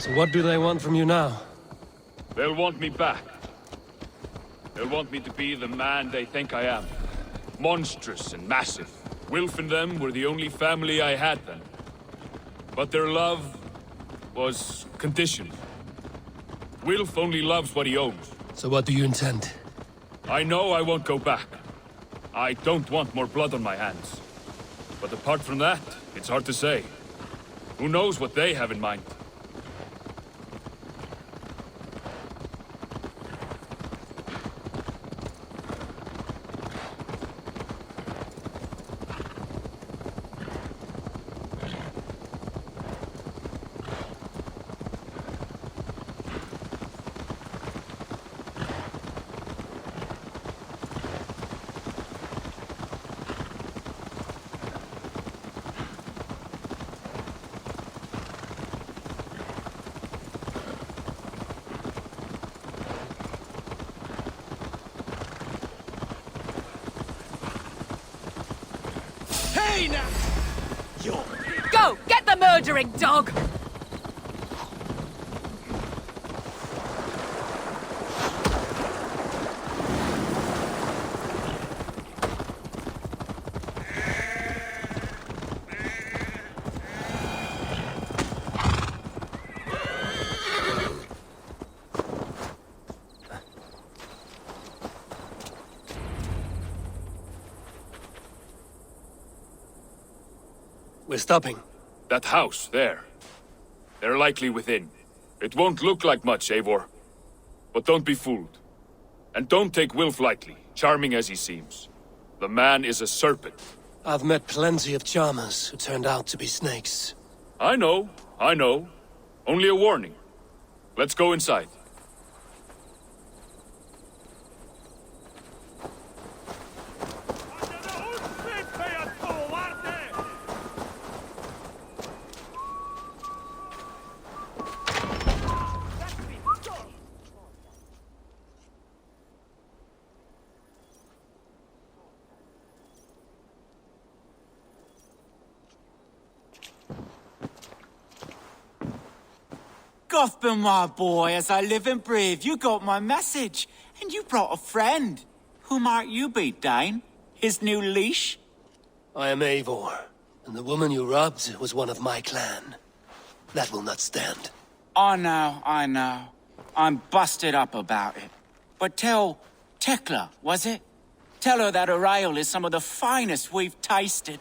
So what do they want from you now? They'll want me back. They'll want me to be the man they think I am. Monstrous and massive. Wilf and them were the only family I had then. But their love was conditioned. Wilf only loves what he owns. So what do you intend? I know I won't go back. I don't want more blood on my hands. But apart from that, it's hard to say. Who knows what they have in mind? Go! Get the murdering dog! We're stopping. That house, there. They're likely within. It won't look like much, Eivor. But don't be fooled. And don't take Wilf lightly, charming as he seems. The man is a serpent. I've met plenty of charmers who turned out to be snakes. I know. Only a warning. Let's go inside. Gotham, my boy, as I live and breathe, you got my message. And you brought a friend. Who might you be, Dane? His new leash? I am Eivor, and the woman you robbed was one of my clan. That will not stand. I know. I'm busted up about it. But tell Tekla, was it? Tell her that her ale is some of the finest we've tasted.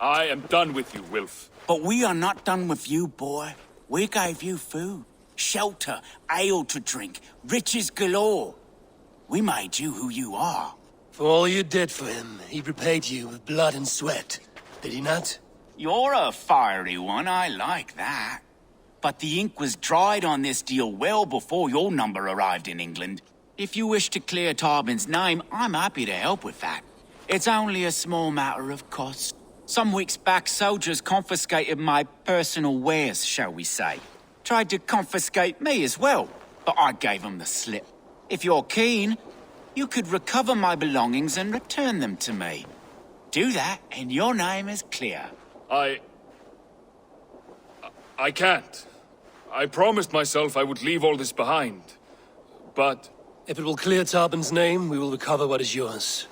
I am done with you, Wilf. But we are not done with you, boy. We gave you food, shelter, ale to drink, riches galore. We made you who you are. For all you did for him, he repaid you with blood and sweat. Did he not? You're a fiery one, I like that. But the ink was dried on this deal well before your number arrived in England. If you wish to clear Tarbin's name, I'm happy to help with that. It's only a small matter of cost. Some weeks back, soldiers confiscated my personal wares, shall we say. Tried to confiscate me as well, but I gave them the slip. If you're keen, you could recover my belongings and return them to me. Do that, and your name is clear. I can't. I promised myself I would leave all this behind. But... If it will clear Tarbin's name, we will recover what is yours.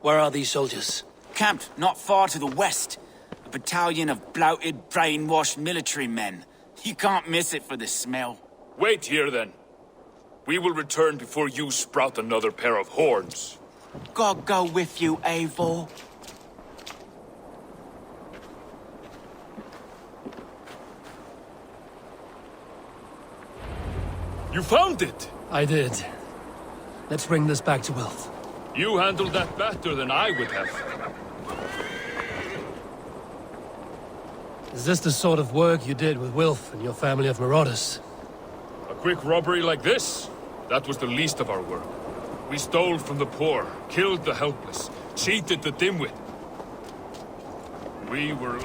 Where are these soldiers? Camped not far to the west. A battalion of bloated, brainwashed military men. You can't miss it for the smell. Wait here, then. We will return before you sprout another pair of horns. God go with you, Eivor. You found it! I did. Let's bring this back to Wilf. You handled that better than I would have. Is this the sort of work you did with Wilf and your family of marauders? A quick robbery like this? That was the least of our work. We stole from the poor, killed the helpless, cheated the dimwit. We were...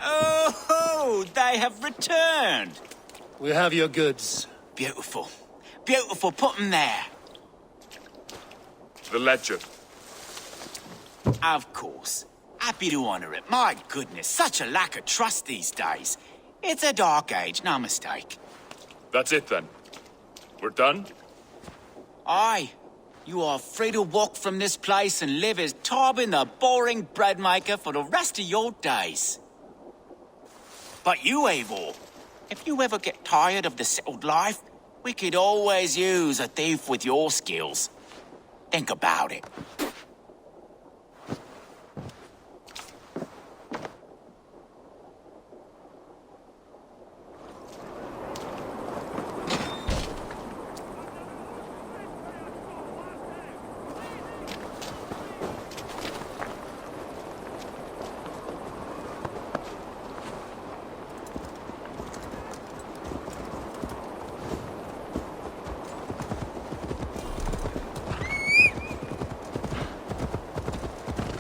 Oh, they have returned. We have your goods. Beautiful. Beautiful, put them there. the ledger. Of course. Happy to honor it. My goodness, such a lack of trust these days. It's a dark age, no mistake. That's it then. We're done? Aye. You are free to walk from this place and live as Tobin the boring bread maker for the rest of your days. But you, Eivor, if you ever get tired of the settled life, we could always use a thief with your skills. Think about it.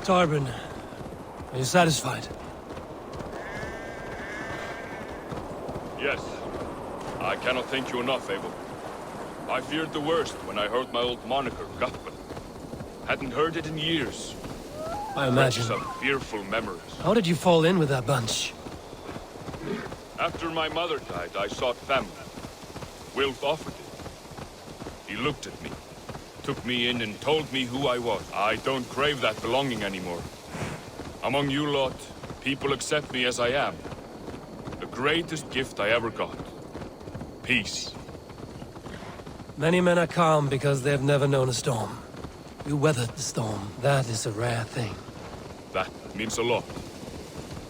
Tarbin, are you satisfied? Yes. I cannot thank you enough, Abel. I feared the worst when I heard my old moniker, Guthman. Hadn't heard it in years. I imagine. Some fearful memories. How did you fall in with that bunch? After my mother died, I sought family. Wilf offered it. He looked at me, took me in and told me who I was. I don't crave that belonging anymore. Among you lot, people accept me as I am. The greatest gift I ever got. Peace. Many men are calm because they've never known a storm. You weathered the storm. That is a rare thing. That means a lot.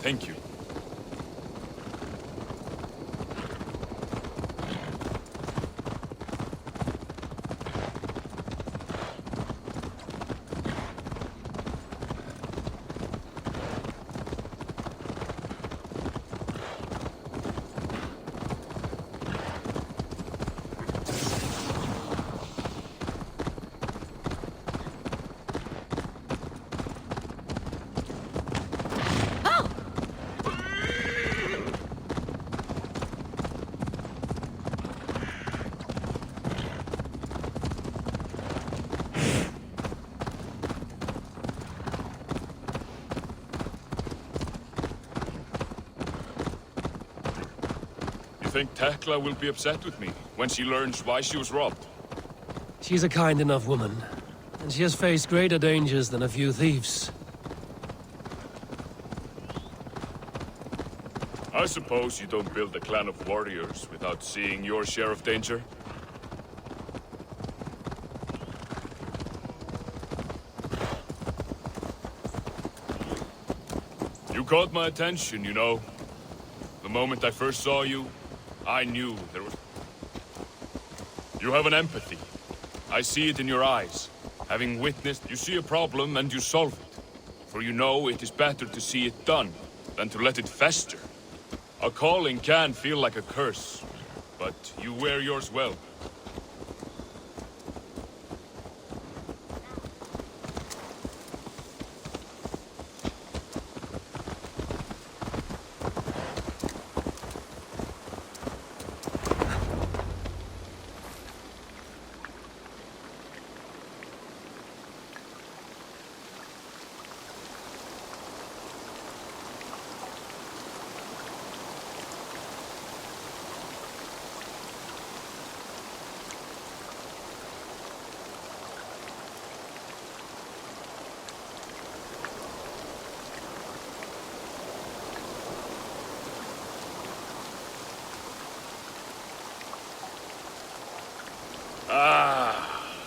Thank you. You think Tekla will be upset with me when she learns why she was robbed? She's a kind enough woman, and she has faced greater dangers than a few thieves. I suppose you don't build a clan of warriors without seeing your share of danger? You caught my attention, you know. The moment I first saw you, I knew there was... You have an empathy. I see it in your eyes. Having witnessed, you see a problem and you solve it. For you know it is better to see it done than to let it fester. A calling can feel like a curse, but you wear yours well.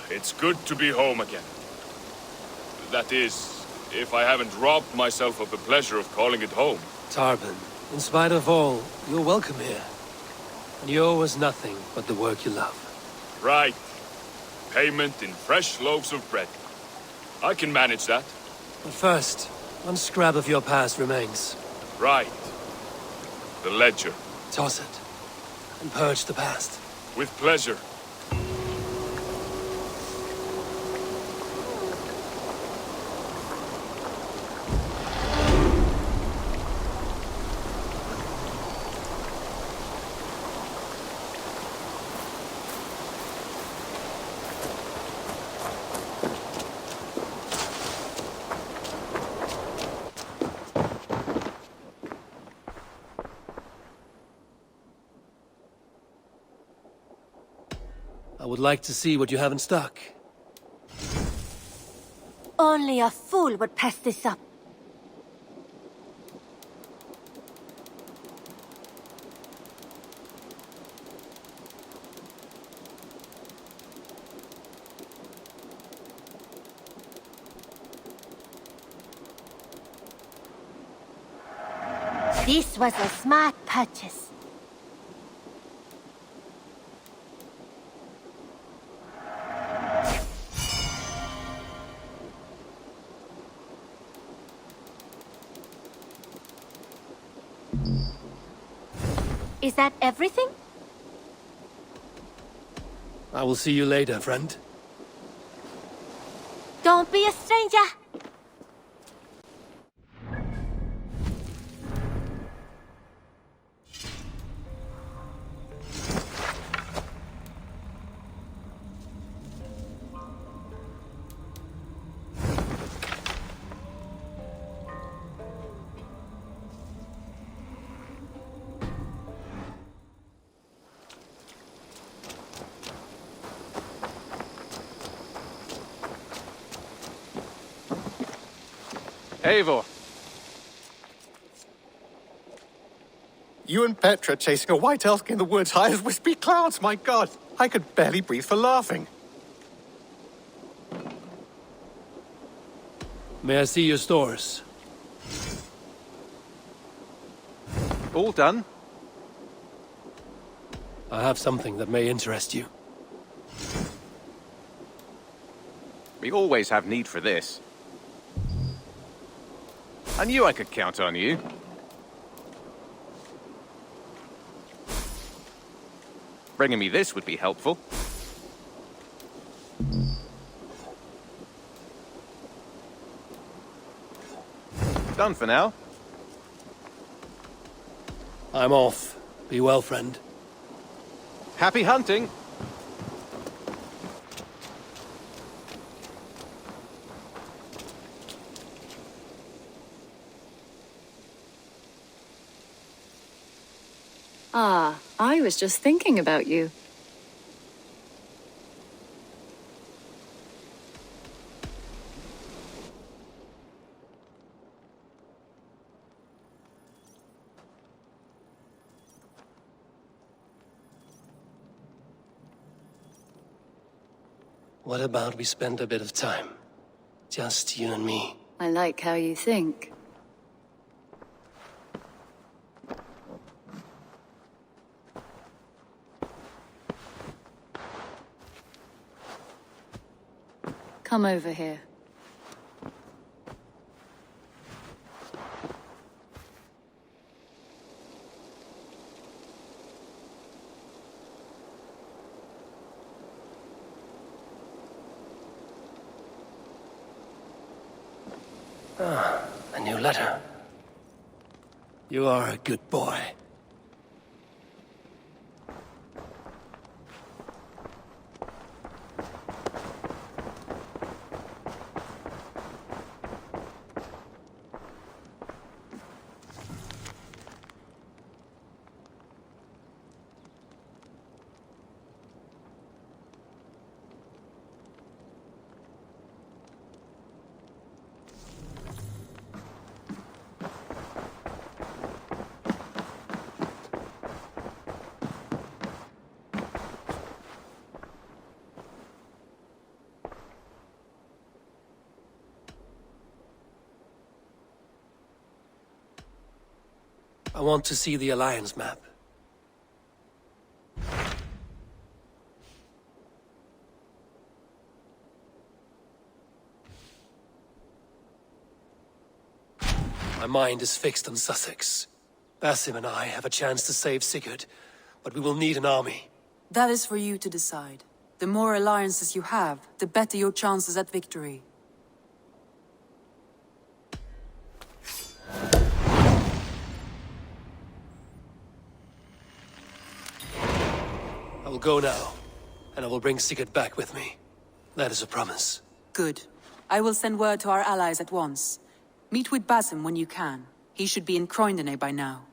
It's good to be home again. That is, if I haven't robbed myself of the pleasure of calling it home. Tarbin, in spite of all, you're welcome here. And you owe us nothing but the work you love. Right. Payment in fresh loaves of bread. I can manage that. But first, one scrap of your past remains. Right. The ledger. Toss it, and purge the past. With pleasure. would like to see what you have in stock. Only a fool would pass this up. This was a smart purchase. Is that everything? I will see you later, friend. Don't be a stranger. Eivor. You and Petra chasing a white elk in the woods high as wispy clouds, my god! I could barely breathe for laughing. May I see your stores? All done? I have something that may interest you. We always have need for this. I knew I could count on you. Bringing me this would be helpful. Done for now. I'm off. Be well, friend. Happy hunting! Ah, I was just thinking about you. What about we spend a bit of time? Just you and me. I like how you think. Come over here. A new letter. You are a good boy. I want to see the Alliance map. My mind is fixed on Sussex. Basim and I have a chance to save Sigurd, but we will need an army. That is for you to decide. The more alliances you have, the better your chances at victory. I will go now, and I will bring Sigurd back with me. That is a promise. Good. I will send word to our allies at once. Meet with Basim when you can. He should be in Croydon by now.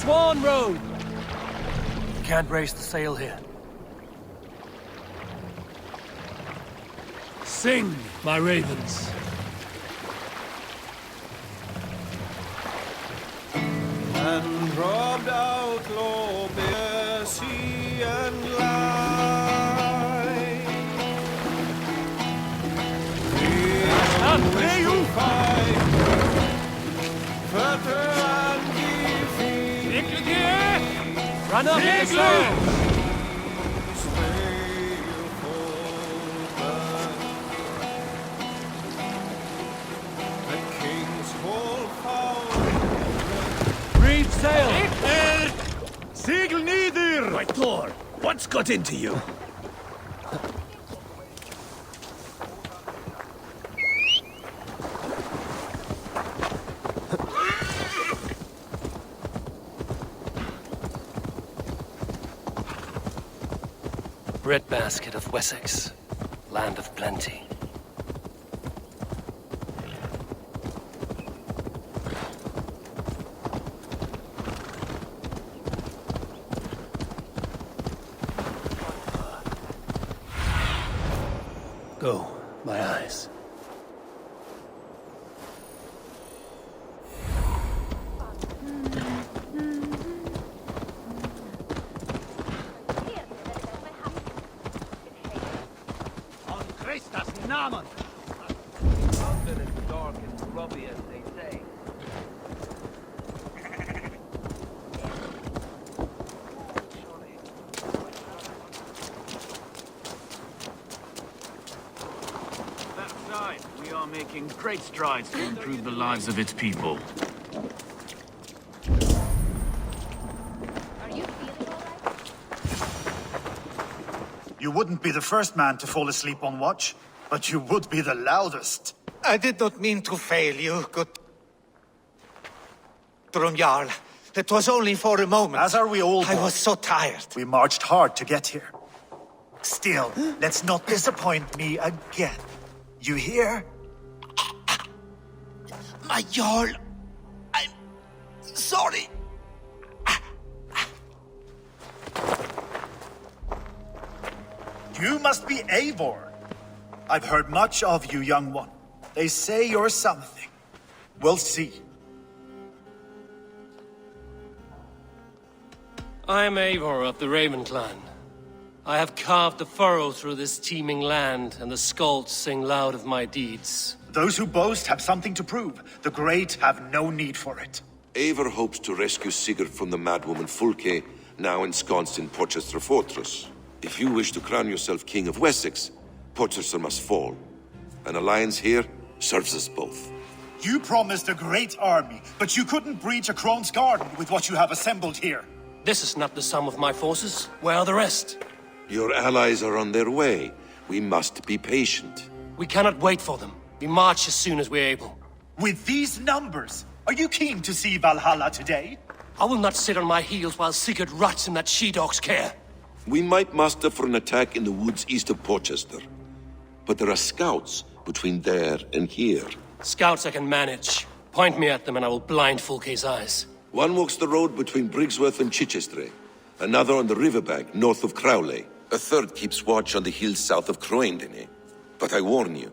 Swan Road! Can't raise the sail here. Sing, my ravens. And robbed outlaw bear sea and lie. There you Fight, further and defeat. Run up in the sail! The king's whole power. Reef sail! Segel nieder! My Thor, what's got into you? Breadbasket of Wessex, land of plenty. Go, my eyes. Namen! Often as dark and grubby as they say. That side, we are making great strides to improve the lives of its people. You wouldn't be the first man to fall asleep on watch, but you would be the loudest. I did not mean to fail you, good Jarl. It was only for a moment. As are we all. I was so tired. We marched hard to get here. Still, let's not disappoint me again. You hear? My Jarl, I'm sorry. You must be Eivor. I've heard much of you, young one. They say you're something. We'll see. I am Eivor of the Raven clan. I have carved a furrow through this teeming land, and the skulls sing loud of my deeds. Those who boast have something to prove. The great have no need for it. Eivor hopes to rescue Sigurd from the madwoman Fulke, now ensconced in Porchester Fortress. If you wish to crown yourself King of Wessex, Porchester must fall. An alliance here serves us both. You promised a great army, but you couldn't breach a Krone's garden with what you have assembled here. This is not the sum of my forces. Where are the rest? Your allies are on their way. We must be patient. We cannot wait for them. We march as soon as we're able. With these numbers, are you keen to see Valhalla today? I will not sit on my heels while Sigurd rots in that she-dog's care. We might muster for an attack in the woods east of Porchester. But there are scouts between there and here. Scouts I can manage. Point me at them and I will blind Fulke's eyes. One walks the road between Briggsworth and Chichester. Another on the riverbank north of Crowley. A third keeps watch on the hills south of Croendene. But I warn you,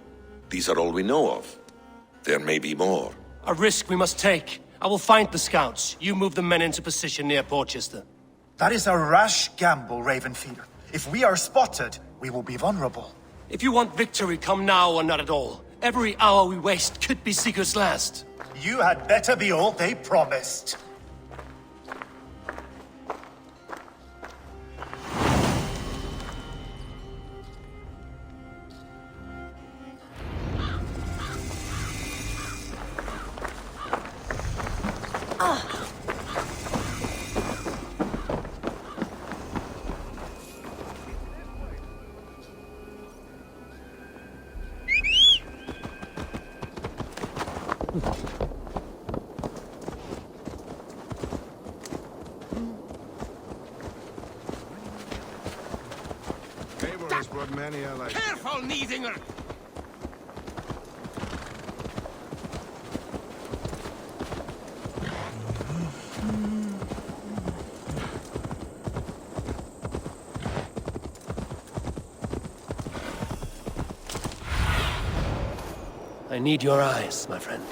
these are all we know of. There may be more. A risk we must take. I will find the scouts. You move the men into position near Porchester. That is a rash gamble, Ravenfeeder. If we are spotted, we will be vulnerable. If you want victory, come now or not at all. Every hour we waste could be Sigurd's last. You had better be all they promised. Eivor has brought many allies. Careful, Neithinger! I need your eyes, my friend.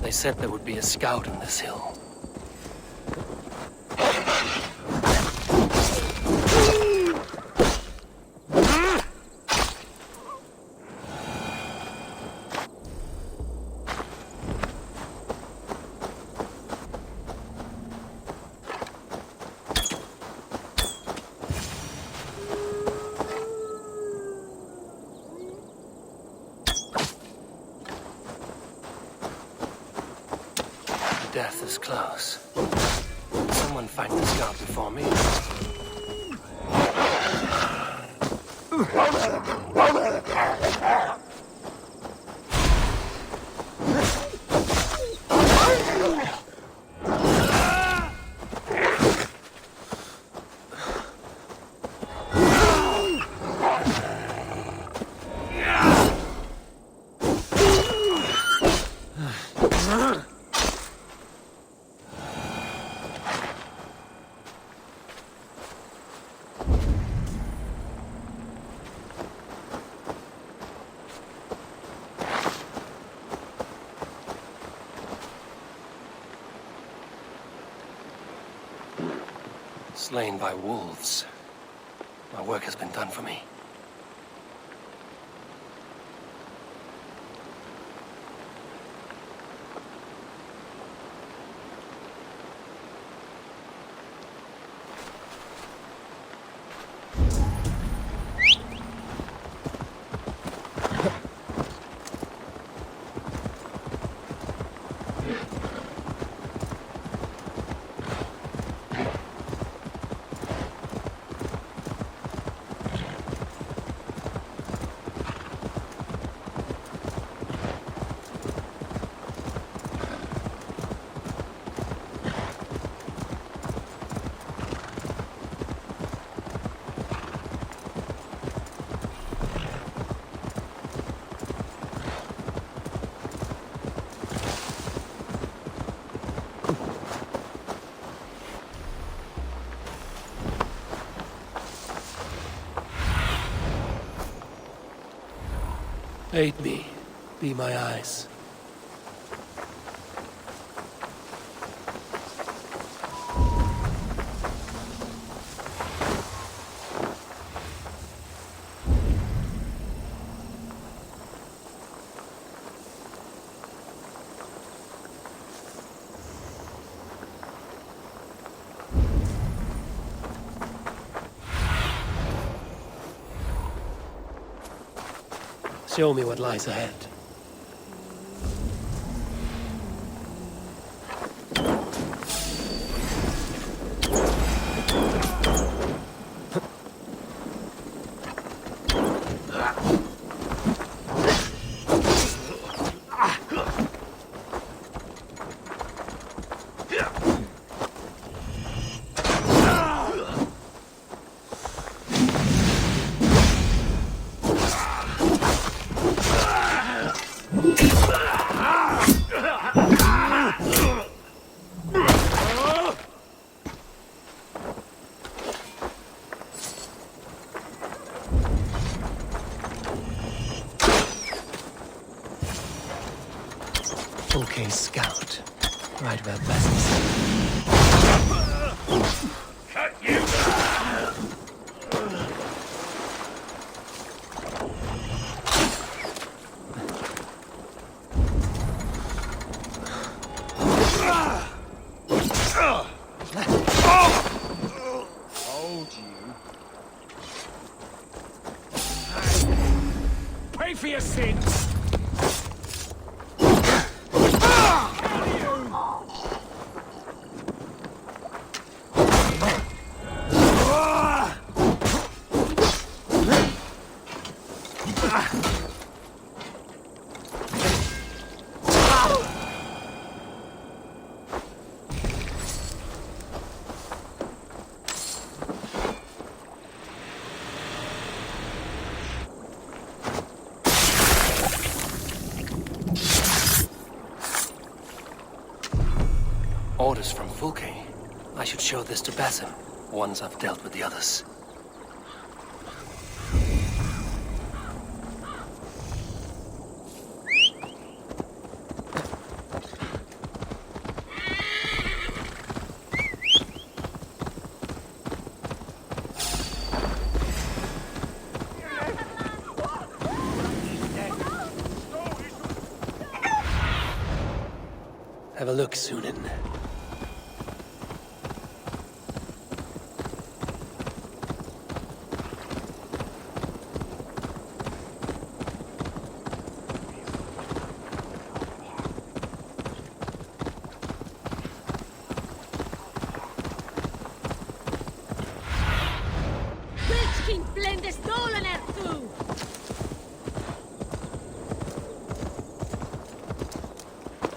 They said there would be a scout on this hill. Death is close. Someone find the scout before me. Slain by wolves. My work has been done for me. Aid me. Be my eyes. Show me what lies ahead. Okay, scout. Right where business. Cut you! Hold you. Pay for your sins! Orders from Fulke. I should show this to Basim, once I've dealt with the others. Have a look, Sunan.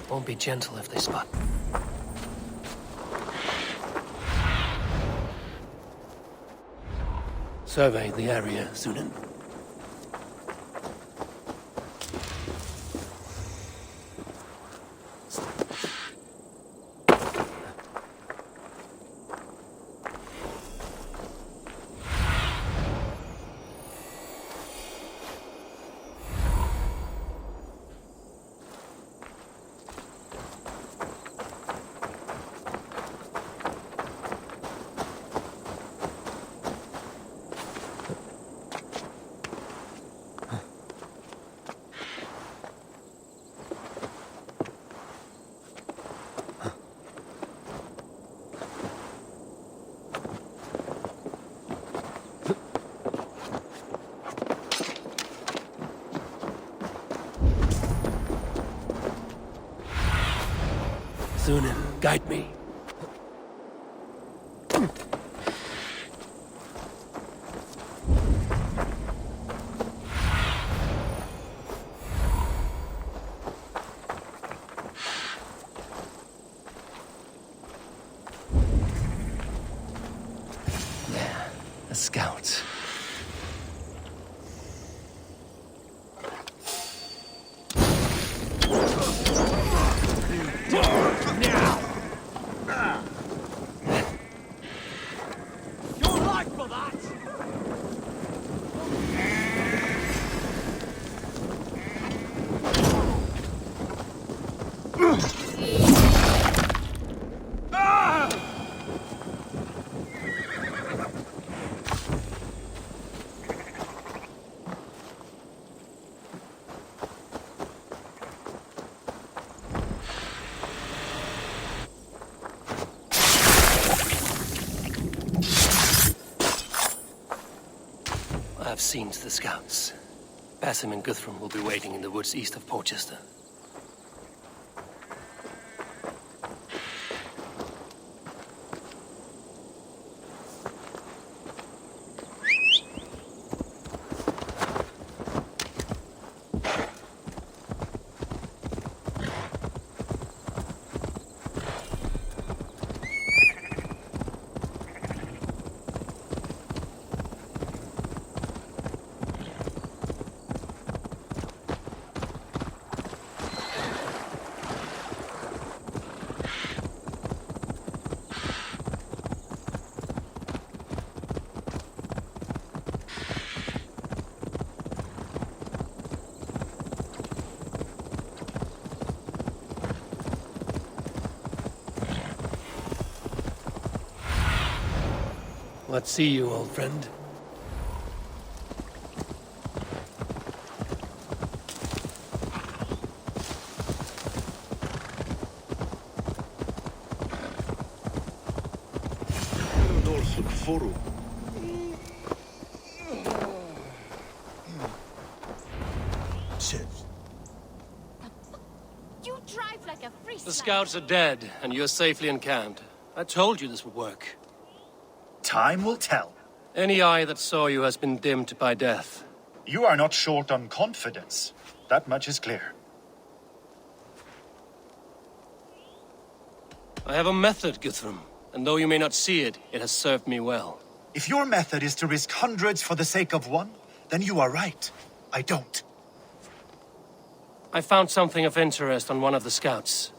Won't be gentle if they spot. Survey the area, Sunan. Sunan, guide me. There, a scout. I've seen to the scouts. Basim and Guthrum will be waiting in the woods east of Porchester. Let's see you, old friend. You drive like a free. The scouts are dead, and you're safely encamped. I told you this would work. Time will tell. Any eye that saw you has been dimmed by death. You are not short on confidence. That much is clear. I have a method, Guthrum, and though you may not see it, it has served me well. If your method is to risk hundreds for the sake of one, then you are right. I don't. I found something of interest on one of the scouts.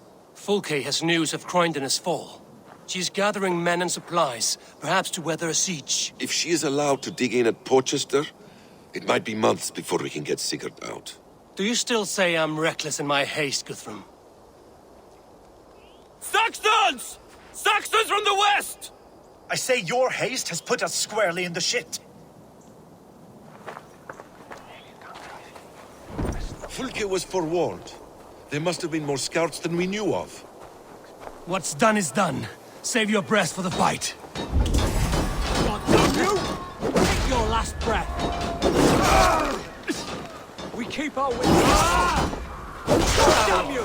Fulke has news of Croydon's fall. She's gathering men and supplies, perhaps to weather a siege. If she is allowed to dig in at Porchester, it might be months before we can get Sigurd out. Do you still say I'm reckless in my haste, Guthrum? Saxons! Saxons from the west! I say your haste has put us squarely in the shit. Fulke was forewarned. There must have been more scouts than we knew of. What's done is done. Save your breath for the fight. God damn you! Take your last breath! We keep our wits. Damn you!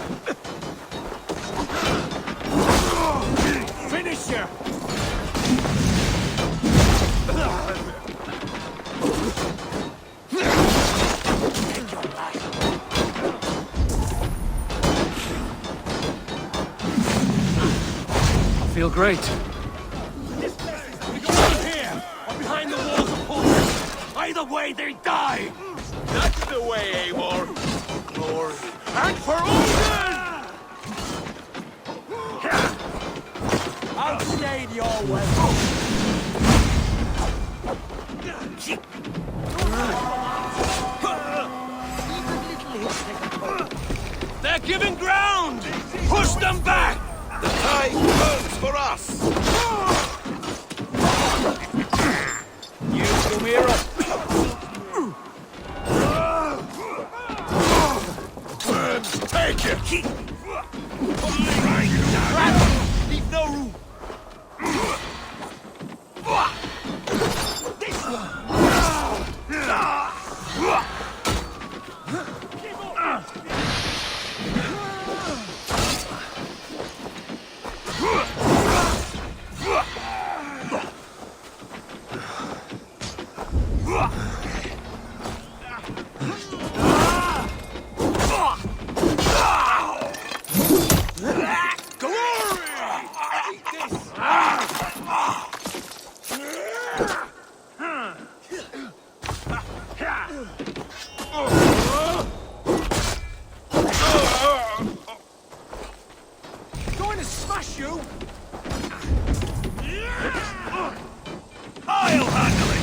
Finish her! I feel great. Here! Or behind the walls of Portland! Either way, they die! That's the way, Eivor! Glory! And for Odin! I'll stay in your way! They're giving ground! Push them back! The tide turns for us! You come here up! Take it! Leave no room! This one! Going to smash you! I'll handle it!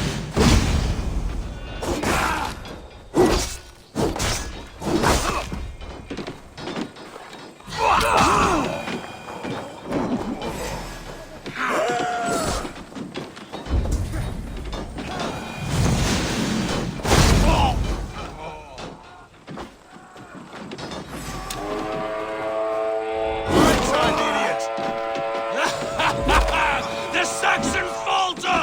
The Saxon falter!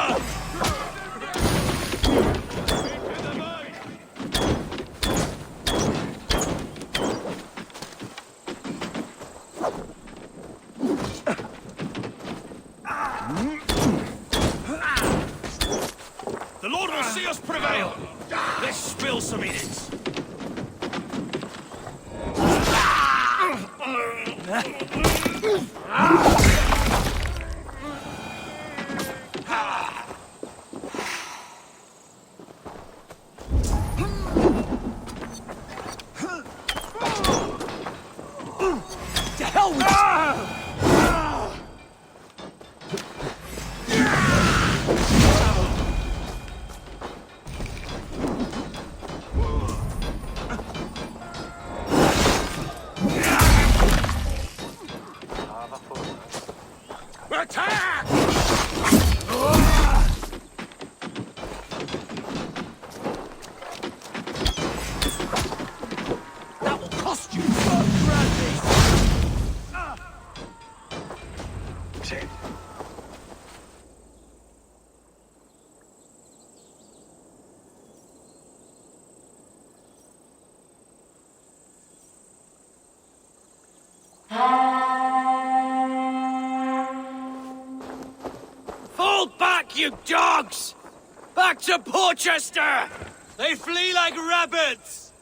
The Lord will see us prevail! Let's spill some innings! To hell with Attack! That will cost you! Fall back, you dogs! Back to Porchester! They flee like rabbits!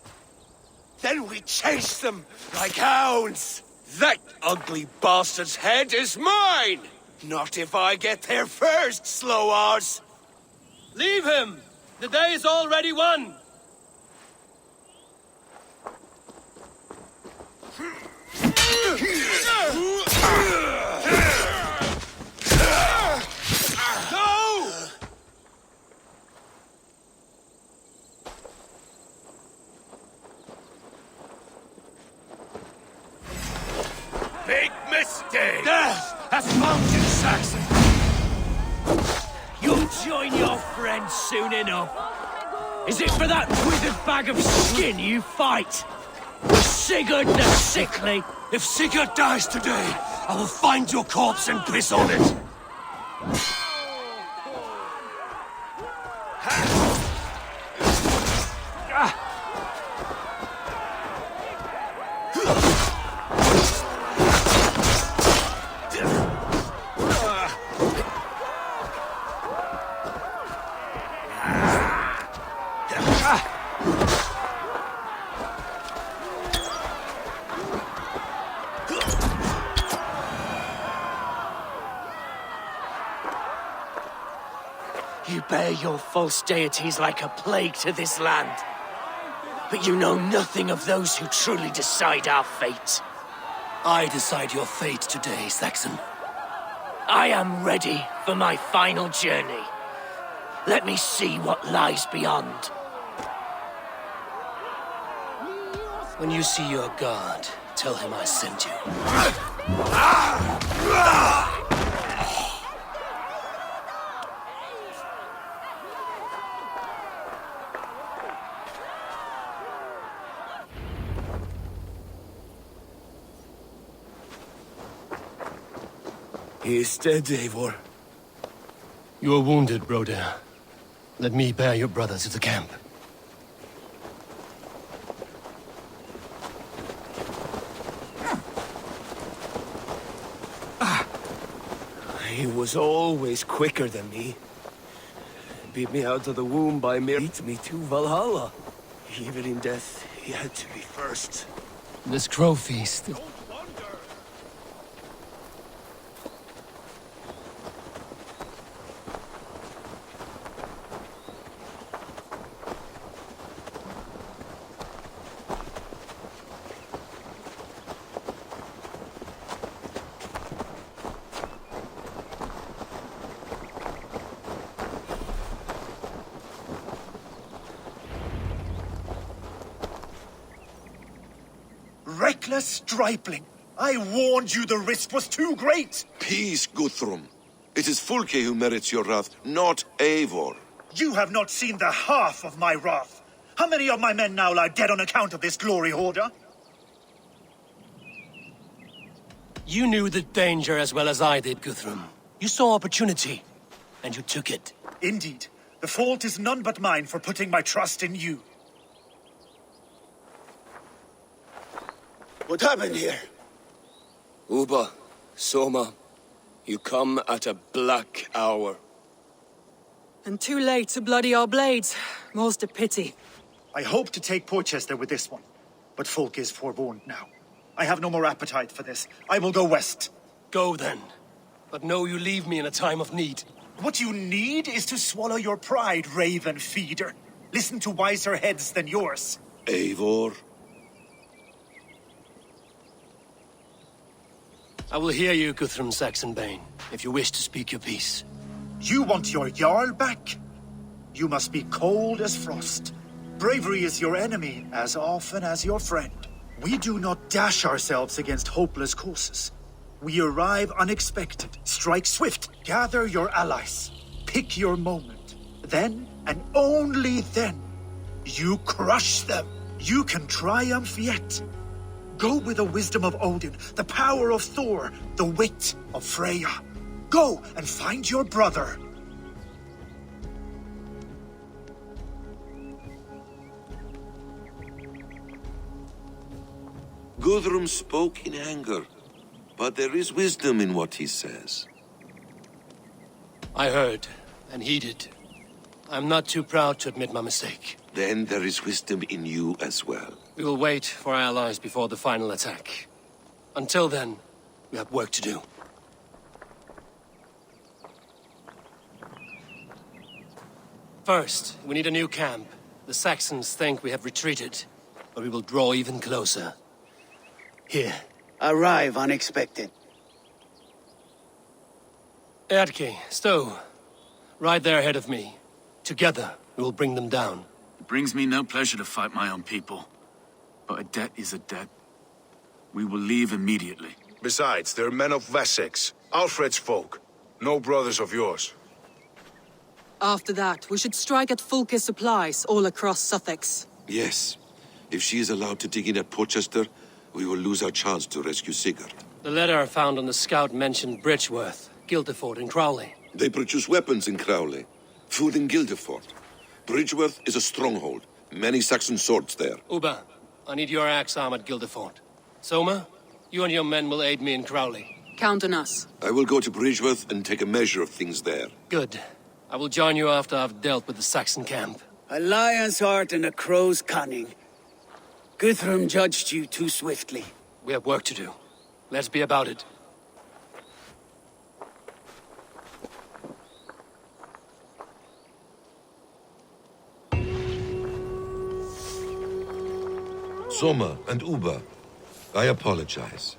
Then we chase them like hounds. That ugly bastard's head is mine! Not if I get there first, slow-arse! Leave him! The day is already won! big mistake! Death has found you, Saxon! You'll join your friends soon enough. Is it for that withered bag of skin you fight? Sigurd the Sickly? If Sigurd dies today, I will find your corpse and piss on it. You bear your false deities like a plague to this land. But you know nothing of those who truly decide our fate. I decide your fate today, Saxon. I am ready for my final journey. Let me see what lies beyond. When you see your guard, tell him I sent you. He is dead, Eivor. You are wounded, Broder. Let me bear your brother to the camp. He was always quicker than me. Beat me out of the womb by beat me to Valhalla. Even in death, he had to be first. This crow feast. Reckless stripling! I warned you the risk was too great! Peace, Guthrum. It is Fulke who merits your wrath, not Eivor. You have not seen the half of my wrath. How many of my men now lie dead on account of this glory hoarder? You knew the danger as well as I did, Guthrum. You saw opportunity, and you took it. Indeed. The fault is none but mine for putting my trust in you. What happened here? Uba, Soma, you come at a black hour. And too late to bloody our blades. Most a pity. I hope to take Porchester with this one, but folk is forewarned now. I have no more appetite for this. I will go west. Go then. But know you leave me in a time of need. What you need is to swallow your pride, raven feeder. Listen to wiser heads than yours. Eivor? I will hear you, Guthrum Saxonbane, if you wish to speak your piece. You want your Jarl back? You must be cold as frost. Bravery is your enemy as often as your friend. We do not dash ourselves against hopeless courses. We arrive unexpected, strike swift, gather your allies, pick your moment. Then, and only then, you crush them. You can triumph yet. Go with the wisdom of Odin, the power of Thor, the wit of Freya. Go and find your brother. Guthrum spoke in anger, but there is wisdom in what he says. I heard and heeded. I'm not too proud to admit my mistake. Then there is wisdom in you as well. We will wait for our allies before the final attack. Until then, we have work to do. First, we need a new camp. The Saxons think we have retreated, but we will draw even closer. Here. Arrive unexpected. Erke, Stowe. Right there ahead of me. Together, we will bring them down. It brings me no pleasure to fight my own people. But a debt is a debt. We will leave immediately. Besides, they're men of Wessex, Alfred's folk. No brothers of yours. After that, we should strike at Fulke's supplies all across Sussex. Yes. If she is allowed to dig in at Portchester, we will lose our chance to rescue Sigurd. The letter I found on the scout mentioned Bridgeworth, Guildeford, and Crowley. They produce weapons in Crowley, food in Guildeford. Bridgeworth is a stronghold. Many Saxon swords there. Uba, I need your axe arm at Guildeford. Soma, you and your men will aid me in Crowley. Count on us. I will go to Bridgeworth and take a measure of things there. Good. I will join you after I've dealt with the Saxon camp. A lion's heart and a crow's cunning. Guthrum judged you too swiftly. We have work to do. Let's be about it. Soma and Uba, I apologize.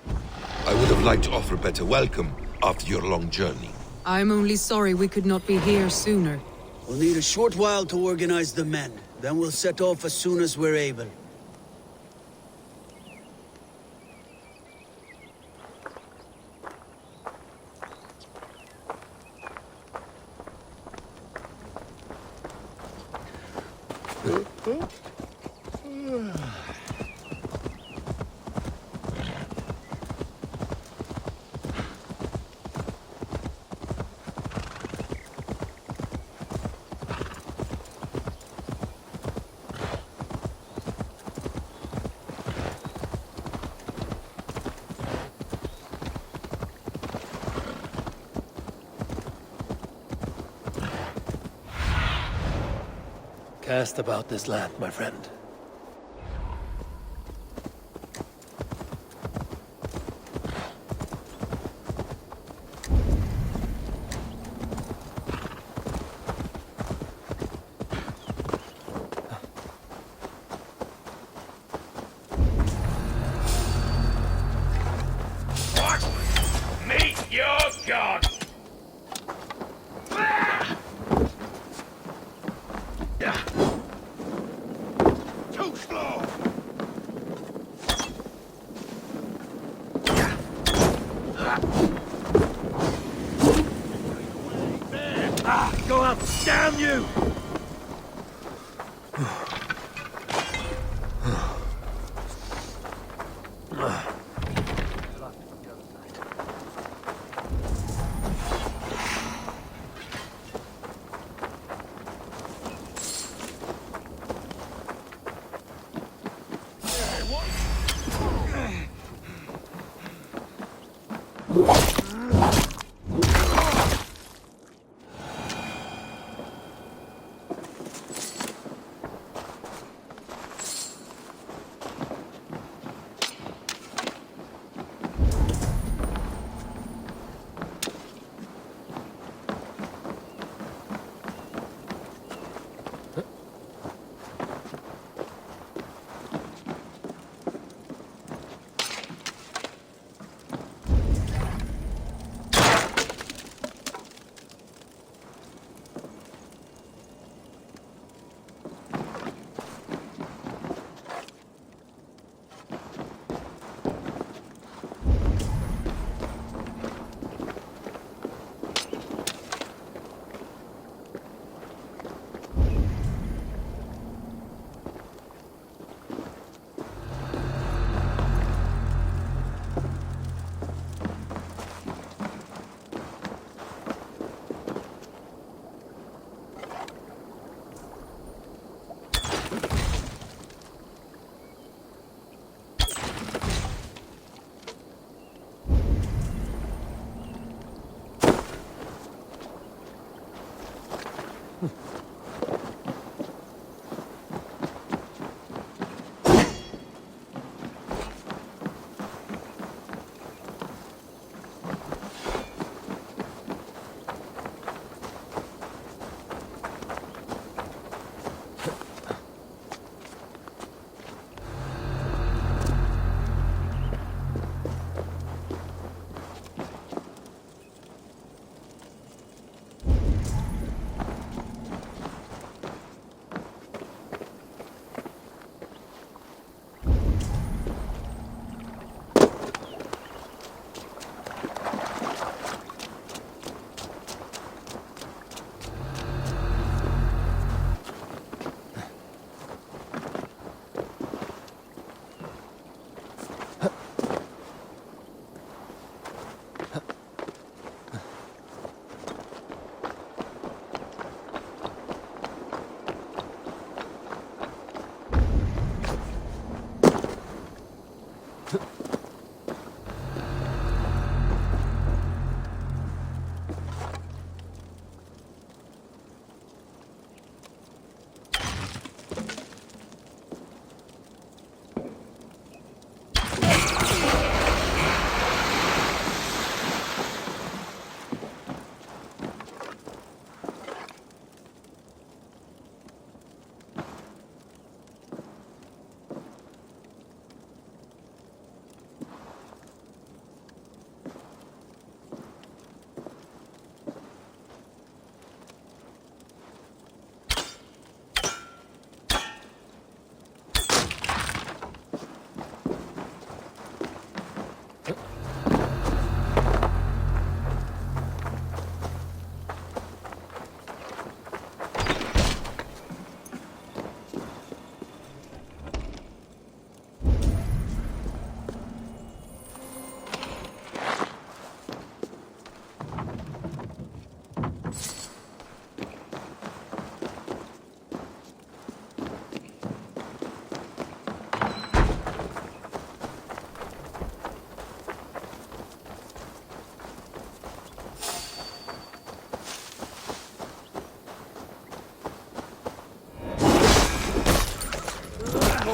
I would have liked to offer a better welcome after your long journey. I'm only sorry we could not be here sooner. We'll need a short while to organize the men. Then we'll set off as soon as we're able. Cast about this land, my friend. Meet your god! Too slow! Go up! Damn you!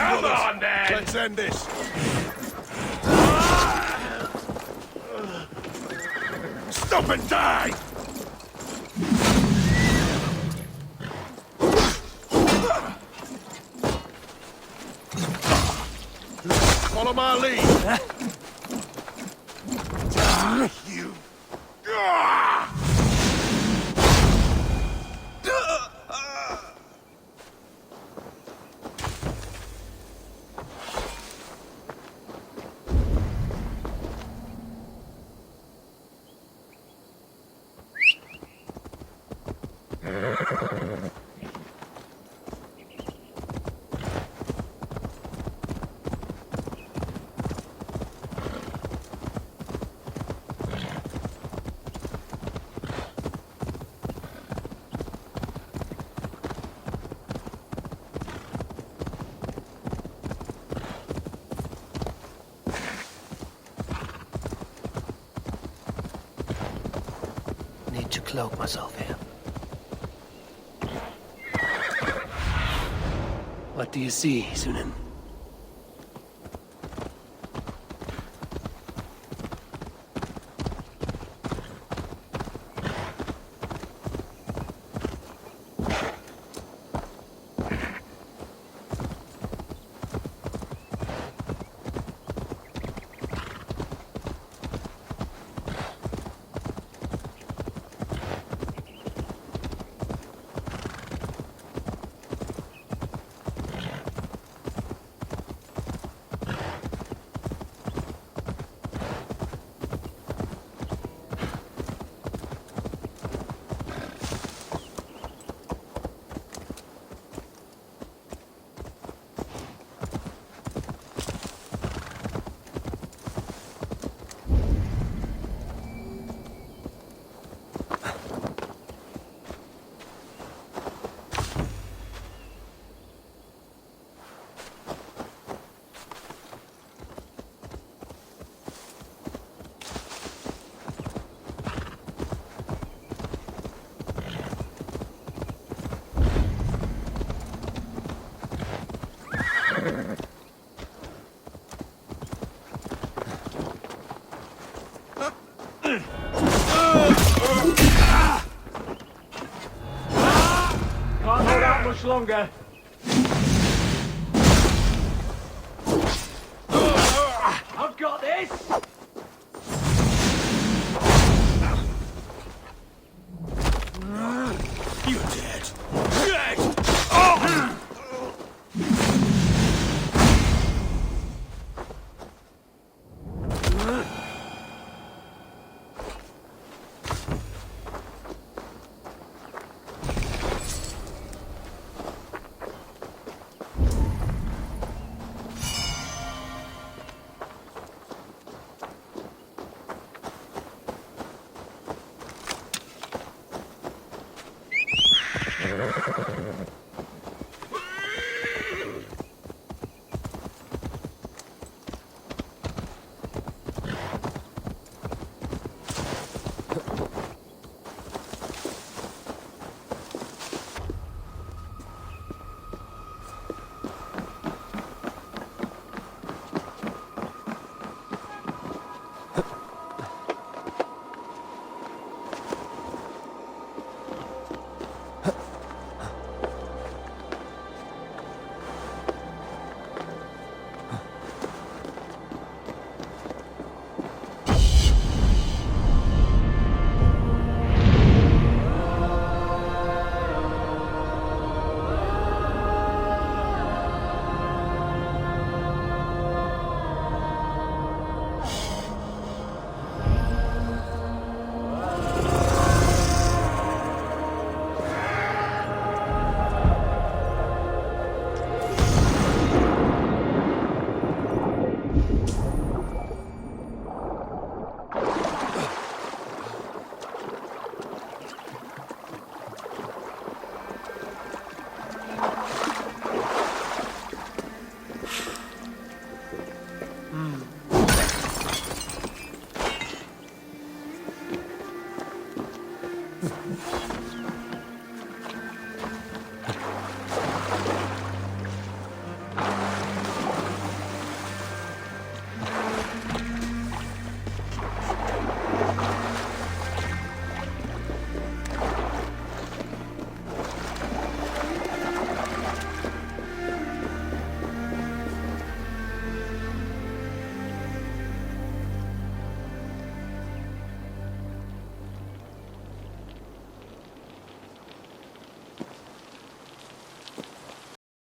Come brothers. on, then! Let's end this. Stop and die! Follow my lead. You. Need to cloak myself here. What do you see, Sunan? Can't hold out much longer.